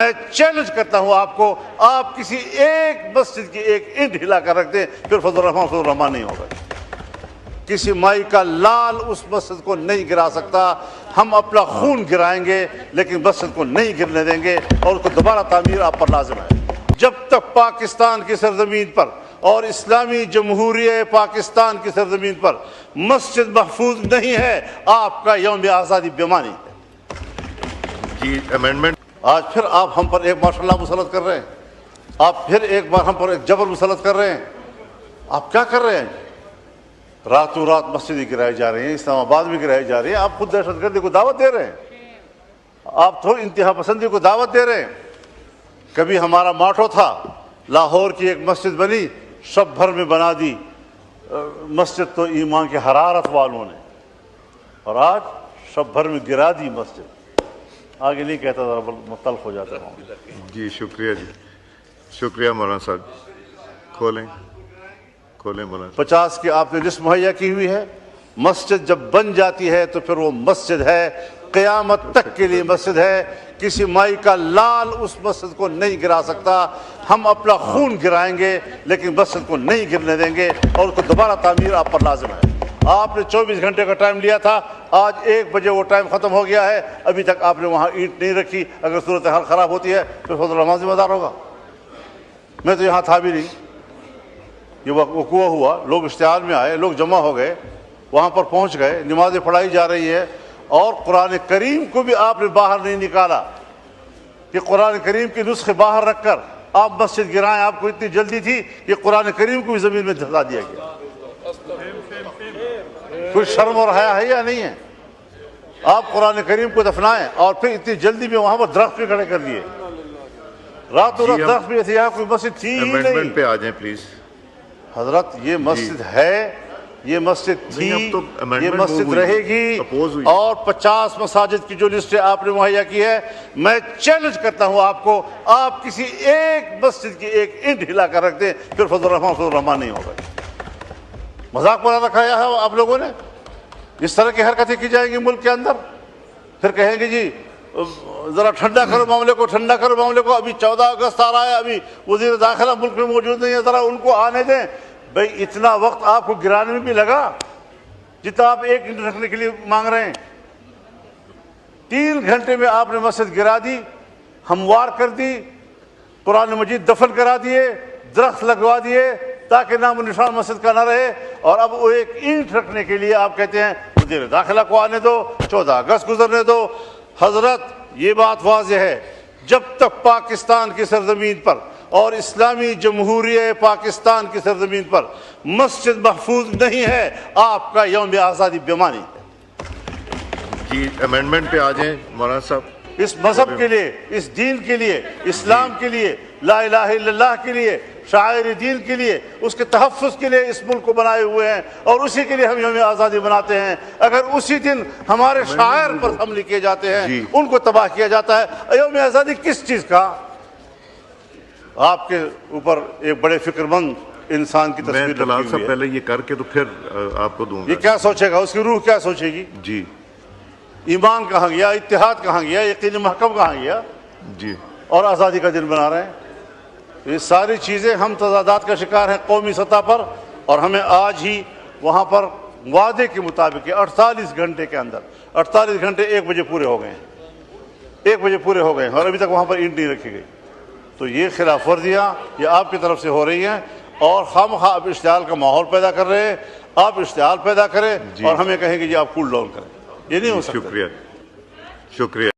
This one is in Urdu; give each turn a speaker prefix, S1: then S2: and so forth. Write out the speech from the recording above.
S1: میں چیلنج کرتا ہوں آپ کو، آپ کسی ایک مسجد کی ایک اینٹ ہلا کر رکھ دیں، پھر فضل الرحمان نہیں ہوگا۔ کسی مائی کا لال اس مسجد کو نہیں گرا سکتا۔ ہم اپنا خون گرائیں گے لیکن مسجد کو نہیں گرنے دیں گے، اور اس کو دوبارہ تعمیر آپ پر لازم ہے۔ جب تک پاکستان کی سرزمین پر اور اسلامی جمہوریہ پاکستان کی سرزمین پر مسجد محفوظ نہیں ہے، آپ کا یوم آزادی بیمانی ہے۔
S2: جی امینڈمنٹ۔
S1: آج پھر آپ ہم پر ایک ماشاء اللہ مسلط کر رہے ہیں، آپ پھر ایک بار ہم پر ایک جبر مسلط کر رہے ہیں۔ آپ کیا کر رہے ہیں؟ راتوں رات مسجدیں گرائی جا رہی ہیں، اسلام آباد میں گرائی جا رہی ہیں۔ آپ خود دہشت گردی کو دعوت دے رہے ہیں، آپ تو انتہا پسندی کو دعوت دے رہے ہیں۔ کبھی ہمارا ماٹو تھا، لاہور کی ایک مسجد بنی، شب بھر میں بنا دی مسجد تو ایمان کے حرارت والوں نے، اور آج شب بھر میں گرا دی مسجد۔ آگے نہیں کہتا تھا، مختلف ہو جاتا ہوں۔
S2: جی شکریہ، جی شکریہ مولانا صاحب۔ کھولیں مولانا۔
S1: 50 کی آپ نے لسٹ مہیا کی ہوئی ہے۔ مسجد جب بن جاتی ہے تو پھر وہ مسجد ہے، قیامت تک کے لیے مسجد ہے۔ کسی مائی کا لال اس مسجد کو نہیں گرا سکتا۔ ہم اپنا خون گرائیں گے لیکن مسجد کو نہیں گرنے دیں گے، اور اس کو دوبارہ تعمیر آپ پر لازم ہے۔ آپ نے 24 گھنٹے کا ٹائم لیا تھا، آج 1 بجے وہ ٹائم ختم ہو گیا ہے، ابھی تک آپ نے وہاں اینٹ نہیں رکھی۔ اگر صورتحال خراب ہوتی ہے تو فضل الرحمان ذمہ دار ہوگا۔ میں تو یہاں تھا بھی نہیں، یہ وقوع ہوا، لوگ اشتعال میں آئے، لوگ جمع ہو گئے، وہاں پر پہنچ گئے، نمازیں پڑھائی جا رہی ہے، اور قرآن کریم کو بھی آپ نے باہر نہیں نکالا کہ قرآن کریم کے نسخے باہر رکھ کر آپ مسجد گرائیں۔ آپ کو اتنی جلدی تھی کہ قرآن کریم کو بھی زمین میں دھسا دیا گیا۔ کوئی شرم اور حیا ہے یا نہیں ہے؟ آپ قرآن کریم کو دفنائیں، اور پھر اتنی جلدی میں وہاں پر درخت بھی کھڑے کر دیے۔ راتوں رات درخت بھی تھے، یہاں کوئی مسجد تھی ہی نہیں۔
S2: امینڈمنٹ پہ آ جائیں پلیز۔
S1: حضرت یہ مسجد ہے، یہ مسجد تھی، یہ مسجد رہے گی، اور 50 مساجد کی جو لسٹ آپ نے مہیا کی ہے، میں چیلنج کرتا ہوں آپ کو، آپ کسی ایک مسجد کی ایک اینٹ ہلا کر رکھ دیں، پھر فضل الرحمان نہیں ہوگا۔ مذاق بنا رکھا ہے آپ لوگوں نے۔ اس طرح کی حرکتیں کی جائیں گی ملک کے اندر، پھر کہیں گے جی ذرا ٹھنڈا کرو معاملے کو، ٹھنڈا کرو معاملے کو۔ ابھی 14 اگست آ رہا ہے، ابھی وزیر داخلہ ملک میں موجود نہیں ہے، ذرا ان کو آنے دیں۔ بھئی اتنا وقت آپ کو گرانے میں بھی لگا جتنا آپ 1 گھنٹے رکھنے کے لیے مانگ رہے ہیں۔ 3 گھنٹے میں آپ نے مسجد گرا دی، ہموار کر دی، قرآن مجید دفن کرا دیے، درخت لگوا دیے تاکہ نام و نشان مسجد کا نہ رہے، اور اب وہ ایک اینٹ رکھنے کے لیے آپ کہتے ہیں وزیر داخلہ کو آنے دو، 14 اگست گزرنے دو۔ حضرت یہ بات واضح ہے، جب تک پاکستان کی سرزمین پر اور اسلامی جمہوریہ پاکستان کی سرزمین پر مسجد محفوظ نہیں ہے، آپ کا یوم آزادی بیمانی ہے۔
S2: جی امینڈمنٹ پہ آ جائیں مولانا صاحب۔
S1: اس مذہب کے لیے، اس دین کے لیے، اسلام کے لیے، لا الہ الا اللہ کے لیے، شاعر دین کے لیے، اس کے تحفظ کے لیے اس ملک کو بنائے ہوئے ہیں، اور اسی کے لیے ہم یوم آزادی مناتے ہیں۔ اگر اسی دن ہمارے شاعر پر حملے کیے جاتے ہیں، ان کو تباہ کیا جاتا ہے، یوم آزادی کس چیز کا؟ آپ کے اوپر ایک بڑے فکر مند انسان کی تصویر
S2: میں طلال
S1: رکھی ہوئی
S2: صاحب
S1: ہے۔
S2: پہلے یہ کر کے تو پھر آپ کو دوں گا۔
S1: یہ کیا سوچے گا؟ اس کی روح کیا سوچے گی؟
S2: جی
S1: ایمان کہاں گیا، اتحاد کہاں گیا، یقین محکم کہاں گیا؟
S2: جی
S1: اور آزادی کا دن بنا رہے ہیں۔ یہ ساری چیزیں ہم تضادات کا شکار ہیں قومی سطح پر، اور ہمیں آج ہی وہاں پر وعدے کے مطابق 48 گھنٹے کے اندر، 48 گھنٹے 1 بجے پورے ہو گئے ہیں، 1 بجے پورے ہو گئے ہیں، اور ابھی تک وہاں پر اینٹ نہیں رکھی گئی۔ تو یہ خلاف ورزیاں یہ آپ کی طرف سے ہو رہی ہیں، اور خواہ آپ اشتعال کا ماحول پیدا کر رہے ہیں۔ آپ اشتعال پیدا کریں اور ہمیں کہیں کہ جی آپ کول ڈاؤن کریں، یہ نہیں ہو سکتا۔
S2: شکریہ شکریہ۔